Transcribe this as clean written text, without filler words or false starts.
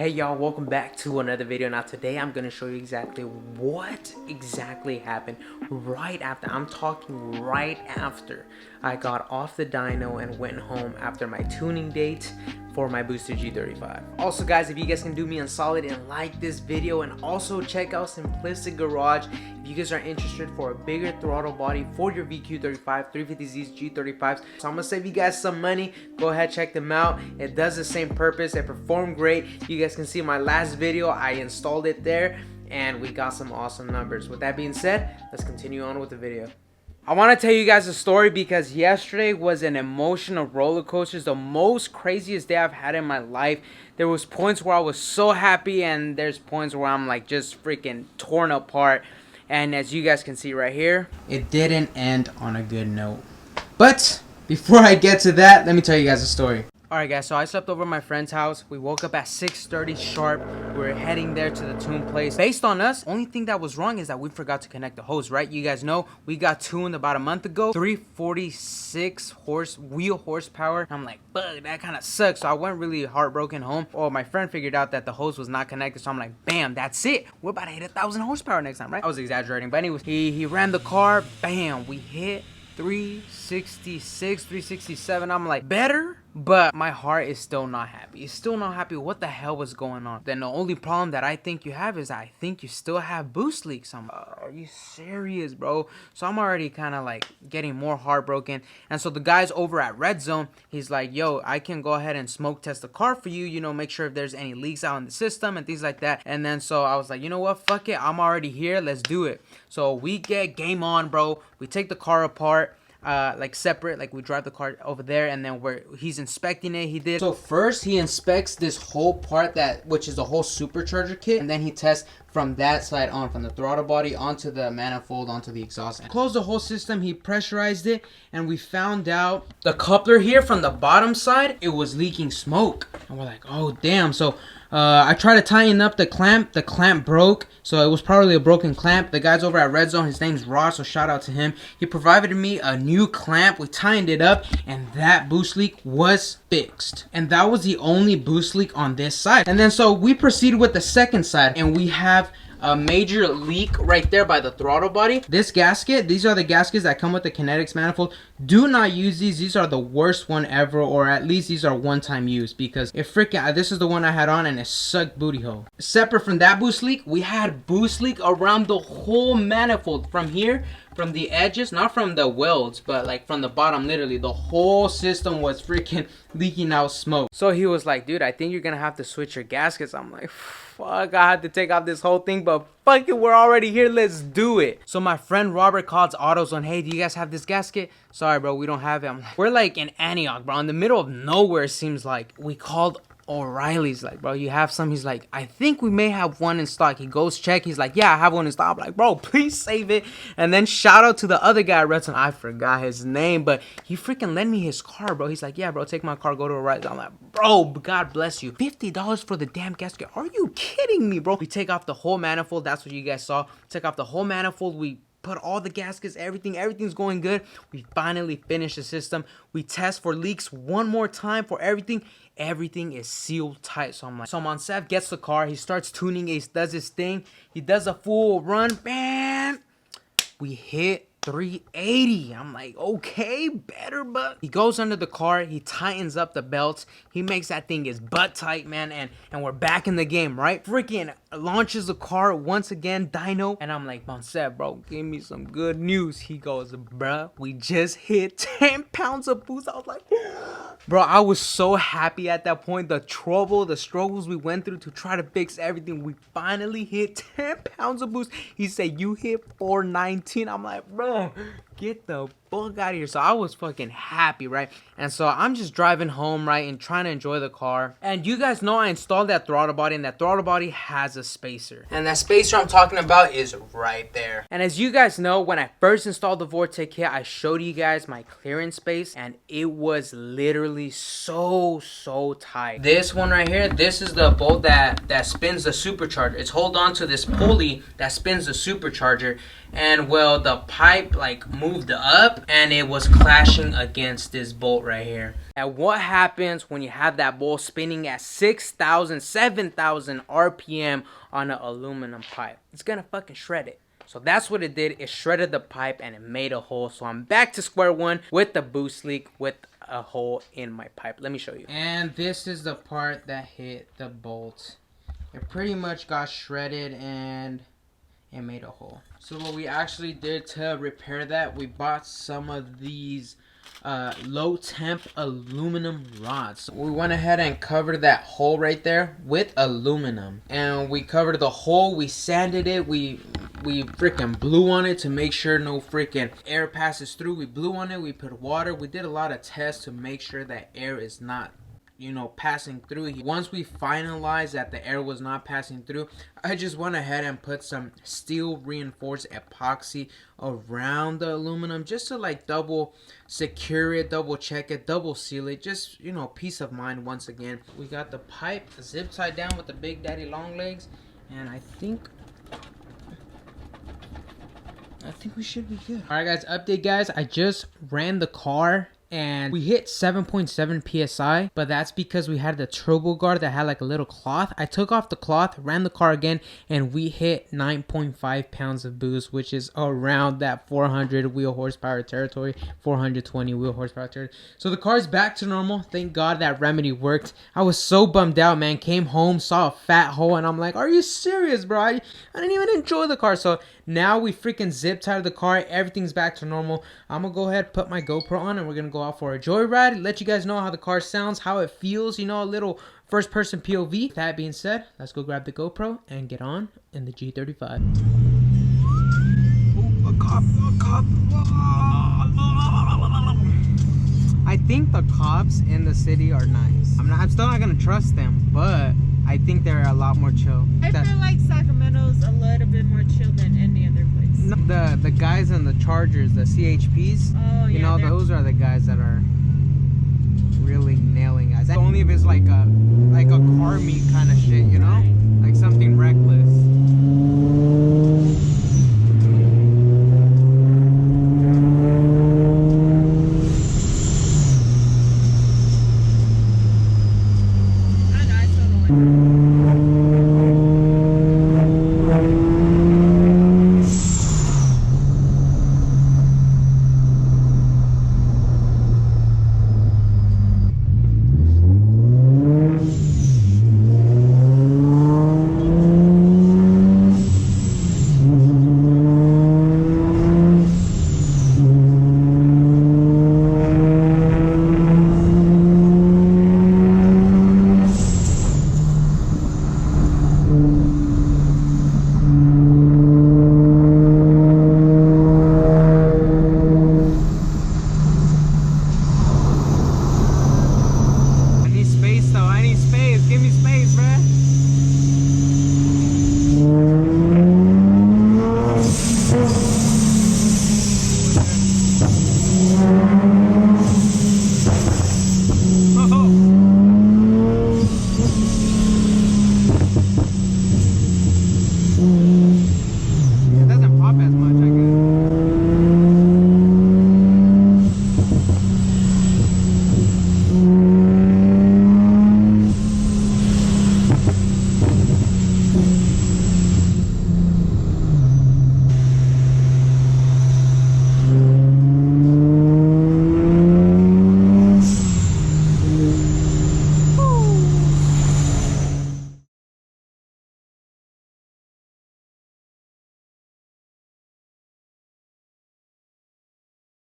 Hey y'all, welcome back to another video. Now today I'm going to show you exactly what happened right after, I got off the dyno and went home after my tuning date for my boosted G35. Also guys, if you guys can do me a solid and like this video, and also check out Simplistic Garage if you guys are interested for a bigger throttle body for your VQ35, 350Zs, G35s. So I'm going to save you guys some money. Go ahead, check them out. It does the same purpose. It performed great. You guys can see my last video, I installed it there and we got some awesome numbers. With that being said, let's continue on with the video. I want to tell you guys a story because yesterday was an emotional roller coaster. The most craziest day I've had in my life. There was points where I was so happy, and there's points where I'm like just freaking torn apart. And as you guys can see right here, it didn't end on a good note. But before I get to that, let me tell you guys a story. Alright guys, so I slept over at my friend's house. We woke up at 6:30 sharp. We were heading there to the tune place. Based on us, only thing that was wrong is that we forgot to connect the hose, right? You guys know we got tuned about a month ago. 346 wheel horsepower. I'm like, bug, that kind of sucks. So I went really heartbroken home. Oh, my friend figured out that the hose was not connected. So I'm like, bam, that's it. We're about to hit 1,000 horsepower next time, right? I was exaggerating. But anyways, he ran the car. Bam, we hit 366, 367. I'm like, better? But my heart is still not happy. It's still not happy. What the hell was going on? Then the only problem that I think you have is I think you still have boost leaks. I'm like, are you serious, bro? So I'm already kind of like getting more heartbroken. And so the guys over at Red Zone, he's like, yo, I can go ahead and smoke test the car for you, you know, make sure if there's any leaks out in the system and things like that. And then so I was like, you know what, fuck it, I'm already here, let's do it. So we get game on, bro. We take the car apart. Like separate, like we drive the car over there, and then he's inspecting it. He did so first he inspects this whole part, which is the whole supercharger kit, and then he tests from that side on, from the throttle body onto the manifold onto the exhaust. And closed the whole system. He pressurized it, and we found out the coupler here from the bottom side, it was leaking smoke, and we're like, oh damn. So I tried to tighten up the clamp broke, so it was probably a broken clamp. The guys over at Red Zone, his name's Ross, so shout out to him. He provided me a new clamp. We tightened it up, and that boost leak was fixed. And that was the only boost leak on this side. And then so we proceeded with the second side, and we have a major leak right there by the throttle body. This gasket, these are the gaskets that come with the Kinetix manifold. Do not use these. These are the worst one ever, or at least these are one-time use, because it freaking, this is the one I had on and it sucked booty hole. Separate from that boost leak, we had boost leak around the whole manifold from here, from the edges, not from the welds, but like from the bottom. Literally the whole system was freaking leaking out smoke. So he was like, dude, I think you're gonna have to switch your gaskets. I'm like, fuck, I had to take off this whole thing, but fuck it, we're already here, let's do it. So my friend Robert calls AutoZone, hey, do you guys have this gasket? Sorry bro, we don't have it. I'm like, we're like in Antioch, bro, in the middle of nowhere, it seems like. We called O'Reilly's, like, bro, you have some? He's like, I think we may have one in stock. He goes check, he's like, yeah, I have one in stock. I'm like, bro, please save it. And then shout out to the other guy at Redstone, I forgot his name, but he freaking lent me his car, bro. He's like, yeah, bro, take my car, go to O'Reilly's. I'm like, bro, God bless you. $50 for the damn gasket, are you kidding me, bro? We take off the whole manifold. That's what you guys saw. Take off the whole manifold. We put all the gaskets, everything's going good. We finally finished the system. We test for leaks one more time for everything. Everything is sealed tight. So I'm like, so Monsef gets the car, he starts tuning it, he does his thing, he does a full run, bam, we hit 380. I'm like, okay, better, but he goes under the car, he tightens up the belts, he makes that thing his butt tight, man, and we're back in the game, right? Freaking launches the car once again, dyno, and I'm like, Monsef, bro, give me some good news. He goes, bruh, we just hit 10 pounds of boost. I was like, bro, I was so happy at that point. The trouble, the struggles we went through to try to fix everything, we finally hit 10 pounds of boost. He said, you hit 419. I'm like, bro, get the fuck out of here. So I was fucking happy, right? And so I'm just driving home, right, and trying to enjoy the car. And you guys know I installed that throttle body, and that throttle body has a spacer. And that spacer I'm talking about is right there. And as you guys know, when I first installed the Vortech kit, I showed you guys my clearance space, and it was literally so tight. This one right here, this is the bolt that spins the supercharger. It's hold on to this pulley that spins the supercharger, and well, the pipe like moved up, and it was clashing against this bolt right here. And what happens when you have that bolt spinning at 6,000, 7,000 RPM on an aluminum pipe? It's gonna fucking shred it. So that's what it did. It shredded the pipe and it made a hole. So I'm back to square one with the boost leak with a hole in my pipe. Let me show you. And this is the part that hit the bolt. It pretty much got shredded and it made a hole. So what we actually did to repair that, we bought some of these low temp aluminum rods. We went ahead and covered that hole right there with aluminum, and we covered the hole, we sanded it, we freaking blew on it to make sure no freaking air passes through. We blew on it, we put water, we did a lot of tests to make sure that air is not, you know, passing through. Once we finalized that the air was not passing through, I just went ahead and put some steel reinforced epoxy around the aluminum just to like double secure it, double check it, double seal it, just, you know, peace of mind once again. We got the pipe zip tied down with the big daddy long legs, and I think we should be good. Alright guys, update guys, I just ran the car and we hit 7.7 psi, but that's because we had the turbo guard that had like a little cloth. I took off the cloth, ran the car again, and we hit 9.5 pounds of boost, which is around that 400 wheel horsepower territory, 420 wheel horsepower territory. So the car's back to normal. Thank God that remedy worked. I was so bummed out, man. Came home, saw a fat hole, and I'm like, are you serious, bro? I didn't even enjoy the car. So now we freaking zip tied the car. Everything's back to normal. I'm gonna go ahead, put my GoPro on, and we're gonna go out for a joyride, let you guys know how the car sounds, how it feels, you know, a little first person POV. With that being said, let's go grab the GoPro and get on in the G35. Oh, a cop. I think the cops in the city are nice. I'm still not gonna trust them, but I think they're a lot more chill. I feel like Sacramento's a little bit more chill than any other place. No, the guys in the Chargers, the CHPs, oh, you yeah, know, those are the guys that are really nailing guys. Only if it's like a car meet kind of shit, you know, like something reckless.